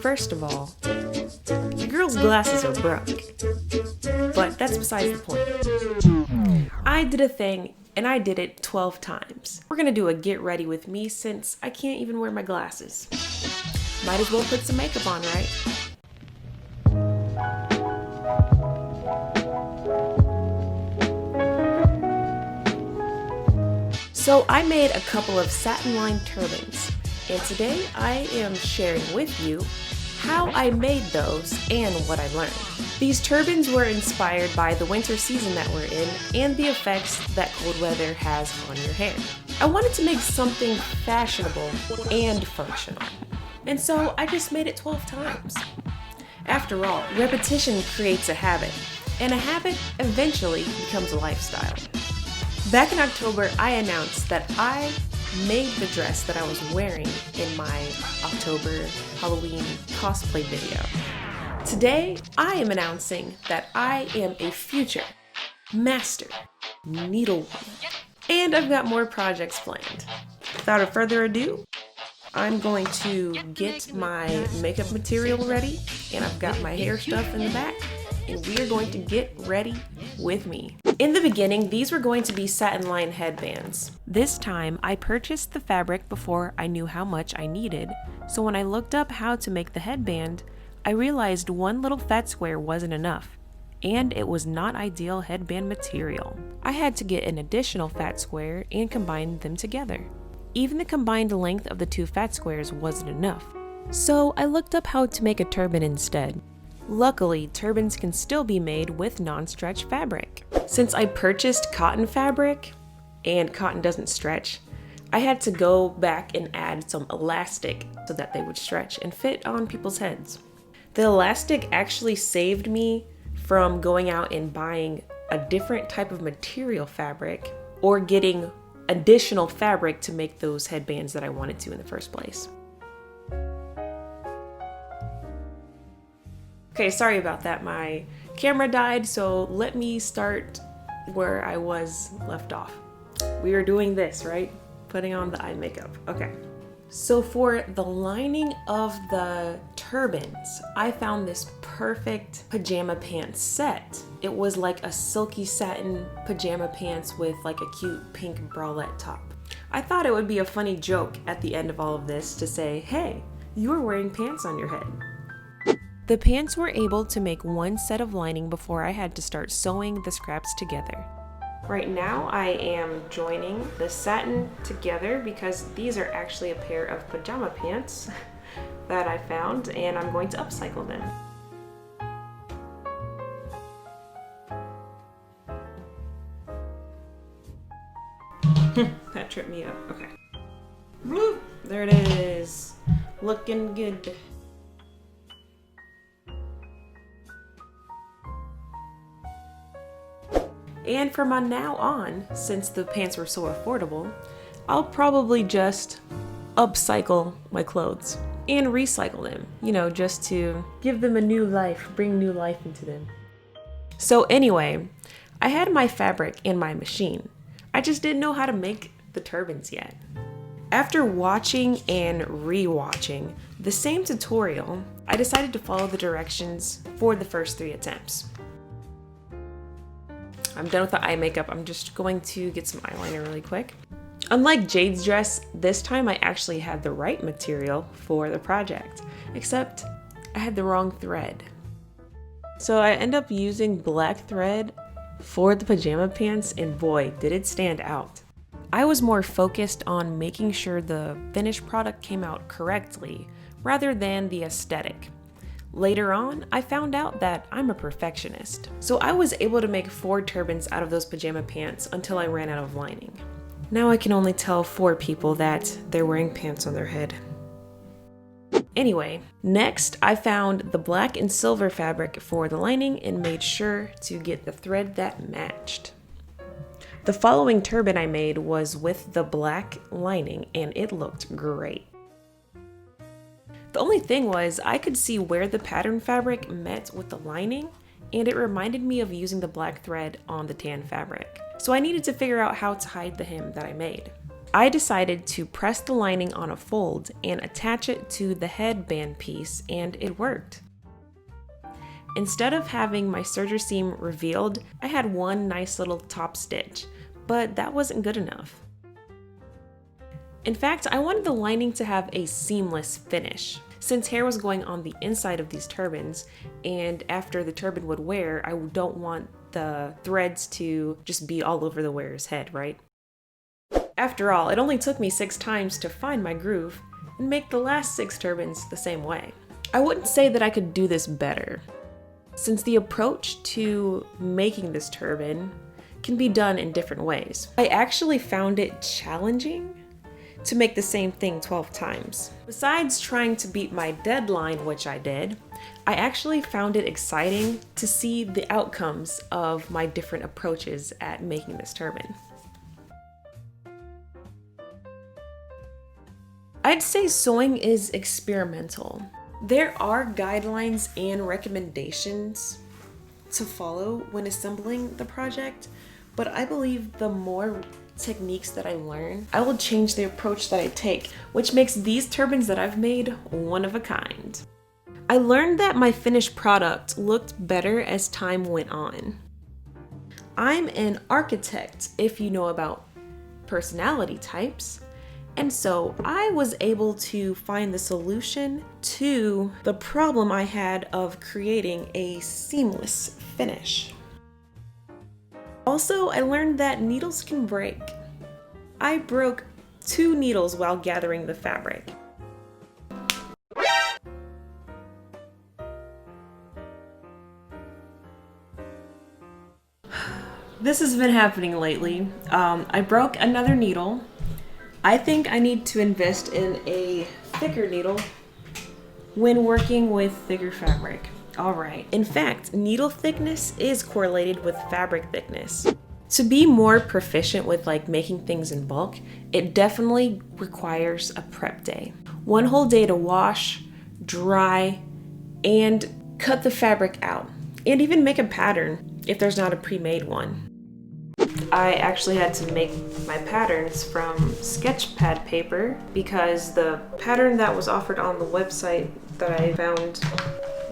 first of all, the girl's glasses are broke. But that's besides the point. I did a thing, and I did it 12 times. We're gonna do a get ready with me since I can't even wear my glasses. Might as well put some makeup on, right? So I made a couple of satin-lined turbans, and today I am sharing with you how I made those and what I learned. These turbans were inspired by the winter season that we're in and the effects that cold weather has on your hair. I wanted to make something fashionable and functional, and so I just made it 12 times. After all, repetition creates a habit, and a habit eventually becomes a lifestyle. Back in October, I announced that I made the dress that I was wearing in my October Halloween cosplay video. Today, I am announcing that I am a future master needlewoman, and I've got more projects planned. Without further ado, I'm going to get my makeup material ready, and I've got my hair stuff in the back, and we are going to get ready with me. In the beginning, these were going to be satin-lined headbands. This time, I purchased the fabric before I knew how much I needed, so when I looked up how to make the headband, I realized one little fat square wasn't enough, and it was not ideal headband material. I had to get an additional fat square and combine them together. Even the combined length of the two fat squares wasn't enough, so I looked up how to make a turban instead. Luckily, turbans can still be made with non-stretch fabric. Since I purchased cotton fabric, and cotton doesn't stretch, I had to go back and add some elastic so that they would stretch and fit on people's heads. The elastic actually saved me from going out and buying a different type of material fabric or getting additional fabric to make those headbands that I wanted to in the first place. Okay, sorry about that. My camera died, so let me start where I was left off. We are doing this, right? Putting on the eye makeup. Okay. So for the lining of the turbans, I found this perfect pajama pants set. It was like a silky satin pajama pants with like a cute pink bralette top. I thought it would be a funny joke at the end of all of this to say, hey, you are wearing pants on your head. The pants were able to make one set of lining before I had to start sewing the scraps together. Right now I am joining the satin together because these are actually a pair of pajama pants that I found, and I'm going to upcycle them. That tripped me up. Okay. Woo! There it is. Looking good. And from now on, since the pants were so affordable, I'll probably just upcycle my clothes and recycle them, you know, just to give them a new life, bring new life into them. So anyway, I had my fabric in my machine. I just didn't know how to make the turbans yet. After watching and re-watching the same tutorial, I decided to follow the directions for the first 3 attempts. I'm done with the eye makeup. I'm just going to get some eyeliner really quick. Unlike Jade's dress, this time I actually had the right material for the project, except I had the wrong thread. So I end up using black thread for the pajama pants, and boy, did it stand out. I was more focused on making sure the finished product came out correctly rather than the aesthetic. Later on, I found out that I'm a perfectionist, so I was able to make 4 turbans out of those pajama pants until I ran out of lining. Now I can only tell 4 people that they're wearing pants on their head. Anyway, next I found the black and silver fabric for the lining and made sure to get the thread that matched. The following turban I made was with the black lining, and it looked great. The only thing was I could see where the pattern fabric met with the lining, and it reminded me of using the black thread on the tan fabric. So I needed to figure out how to hide the hem that I made. I decided to press the lining on a fold and attach it to the headband piece, and it worked. Instead of having my serger seam revealed, I had one nice little top stitch, but that wasn't good enough. In fact, I wanted the lining to have a seamless finish. Since hair was going on the inside of these turbans, and after the turban would wear, I don't want the threads to just be all over the wearer's head, right? After all, it only took me 6 times to find my groove and make the last 6 turbans the same way. I wouldn't say that I could do this better, since the approach to making this turban can be done in different ways. I actually found it challenging to make the same thing 12 times. Besides trying to beat my deadline, which I did, I actually found it exciting to see the outcomes of my different approaches at making this turban. I'd say sewing is experimental. There are guidelines and recommendations to follow when assembling the project, but I believe the more techniques that I learn, I will change the approach that I take, which makes these turbans that I've made one of a kind. I learned that my finished product looked better as time went on. I'm an architect, if you know about personality types, and so I was able to find the solution to the problem I had of creating a seamless finish. Also, I learned that needles can break. I broke 2 needles while gathering the fabric. This has been happening lately. I broke another needle. I think I need to invest in a thicker needle when working with thicker fabric. Alright, in fact, needle thickness is correlated with fabric thickness. To be more proficient with making things in bulk, it definitely requires a prep day. 1 whole day to wash, dry, and cut the fabric out, and even make a pattern if there's not a pre-made one. I actually had to make my patterns from sketch pad paper because the pattern that was offered on the website that I found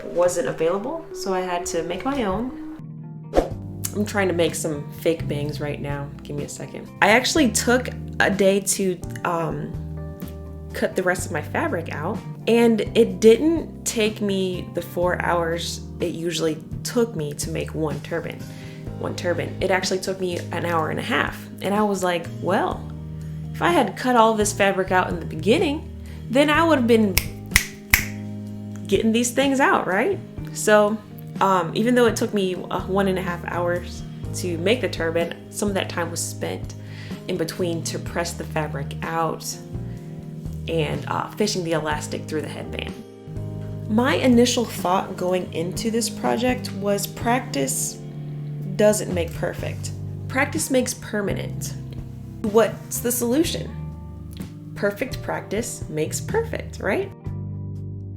wasn't available, so I had to make my own. I'm trying to make some fake bangs right now. Give me a second. I actually took a day to cut the rest of my fabric out, and it didn't take me the 4 hours it usually took me to make one turban. It actually took me an hour and a half, and I was like, well, if I had cut all this fabric out in the beginning, then I would have been getting these things out, right? So even though it took me 1.5 hours to make the turban, some of that time was spent in between to press the fabric out and fishing the elastic through the headband. My initial thought going into this project was practice doesn't make perfect. Practice makes permanent. What's the solution? Perfect practice makes perfect, right?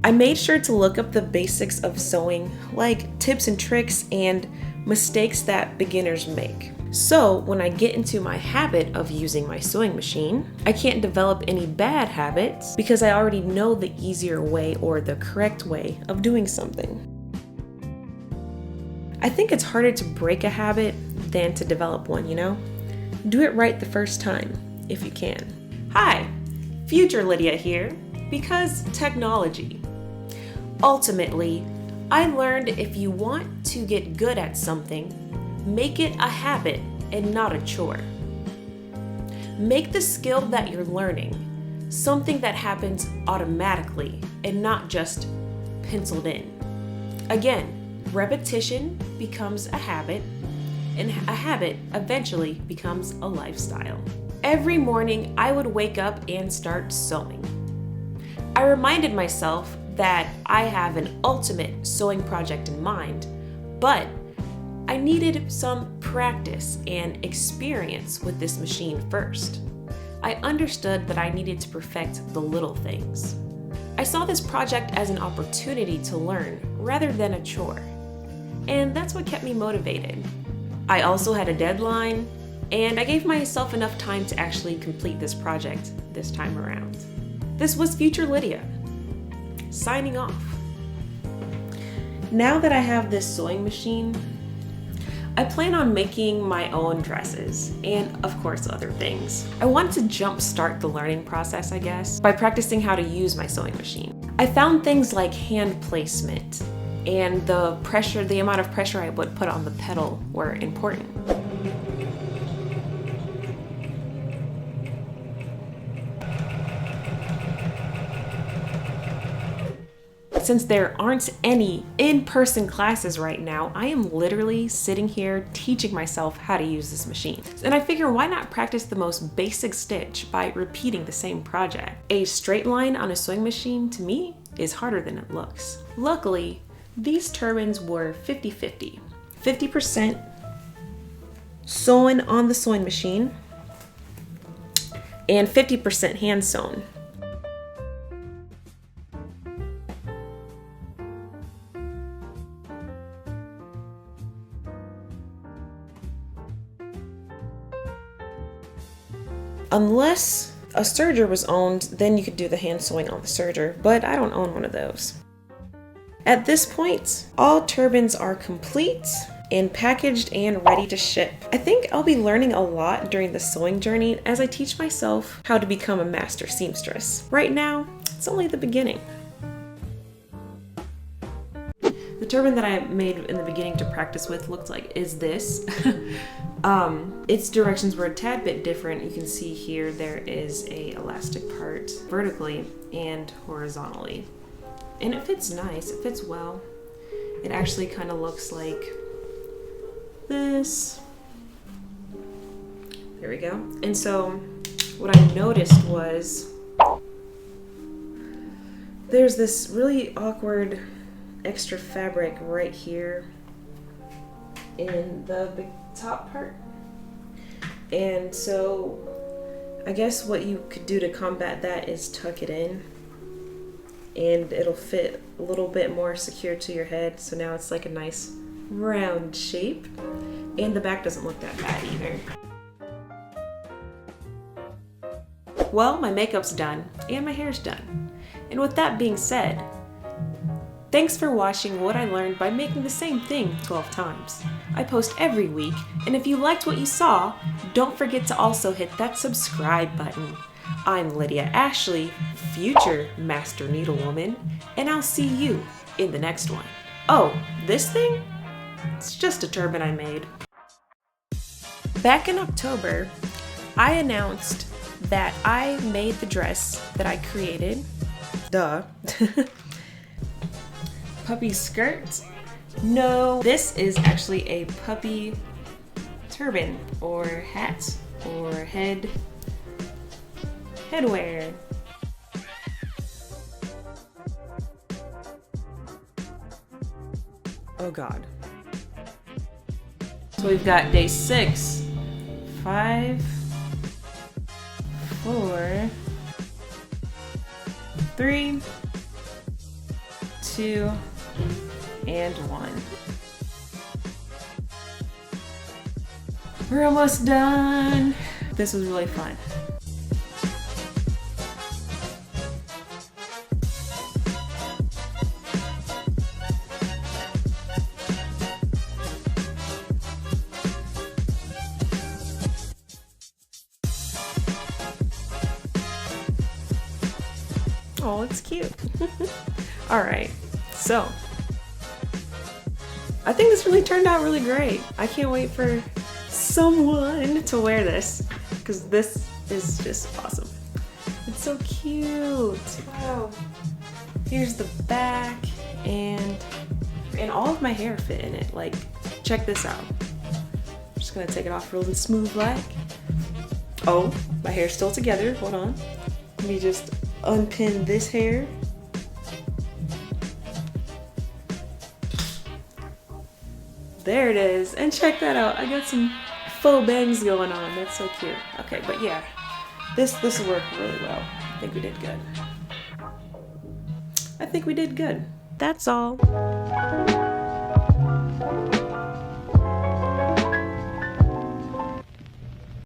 I made sure to look up the basics of sewing, like tips and tricks and mistakes that beginners make. So when I get into my habit of using my sewing machine, I can't develop any bad habits because I already know the easier way or the correct way of doing something. I think it's harder to break a habit than to develop one, you know? Do it right the first time, if you can. Hi, future Lydia here, because technology. Ultimately, I learned if you want to get good at something, make it a habit and not a chore. Make the skill that you're learning something that happens automatically and not just penciled in. Again, repetition becomes a habit, and a habit eventually becomes a lifestyle. Every morning, I would wake up and start sewing. I reminded myself that I have an ultimate sewing project in mind, but I needed some practice and experience with this machine first. I understood that I needed to perfect the little things. I saw this project as an opportunity to learn rather than a chore, and that's what kept me motivated. I also had a deadline, and I gave myself enough time to actually complete this project this time around. This was future Lydia, signing off. Now that I have this sewing machine, I plan on making my own dresses and, of course, other things. I want to jumpstart the learning process, I guess, by practicing how to use my sewing machine. I found things like hand placement and the amount of pressure I would put on the pedal were important. Since there aren't any in-person classes right now, I am literally sitting here teaching myself how to use this machine. And I figure, why not practice the most basic stitch by repeating the same project? A straight line on a sewing machine, to me, is harder than it looks. Luckily, these turbans were 50-50. 50% sewn on the sewing machine and 50% hand sewn. Unless a serger was owned, then you could do the hand sewing on the serger, but I don't own one of those. At this point, all turbans are complete and packaged and ready to ship. I think I'll be learning a lot during the sewing journey as I teach myself how to become a master seamstress. Right now, it's only the beginning. The turban that I made in the beginning to practice with is this. Its directions were a tad bit different. You can see here there is a elastic part vertically and horizontally. And it fits nice, it fits well. It actually kind of looks like this. There we go. And so what I noticed was there's this really awkward extra fabric right here in the big top part. And so I guess what you could do to combat that is tuck it in and it'll fit a little bit more secure to your head. So now it's like a nice round shape and the back doesn't look that bad either. Well, my makeup's done and my hair's done. And with that being said, thanks for watching what I learned by making the same thing 12 times. I post every week, and if you liked what you saw, don't forget to also hit that subscribe button. I'm Lydia Ashley, future Master Needlewoman, and I'll see you in the next one. Oh, this thing? It's just a turban I made. Back in October, I announced that I made the dress that I created. Duh. Puppy skirt? No, this is actually a puppy turban or hat or headwear. Oh God. So we've got day 6, 5, 4, 3, 2, and 1. We're almost done. This was really fun. Oh, it's cute. All right, so I think this really turned out really great. I can't wait for someone to wear this because this is just awesome. It's so cute. Wow. Here's the back and all of my hair fit in it. Like, check this out. I'm just gonna take it off real smooth like. Oh, my hair's still together. Hold on. Let me just unpin this hair. There it is, and check that out. I got some faux bangs going on. That's so cute. Okay, but yeah, this will work really well. I think we did good. I think we did good. That's all.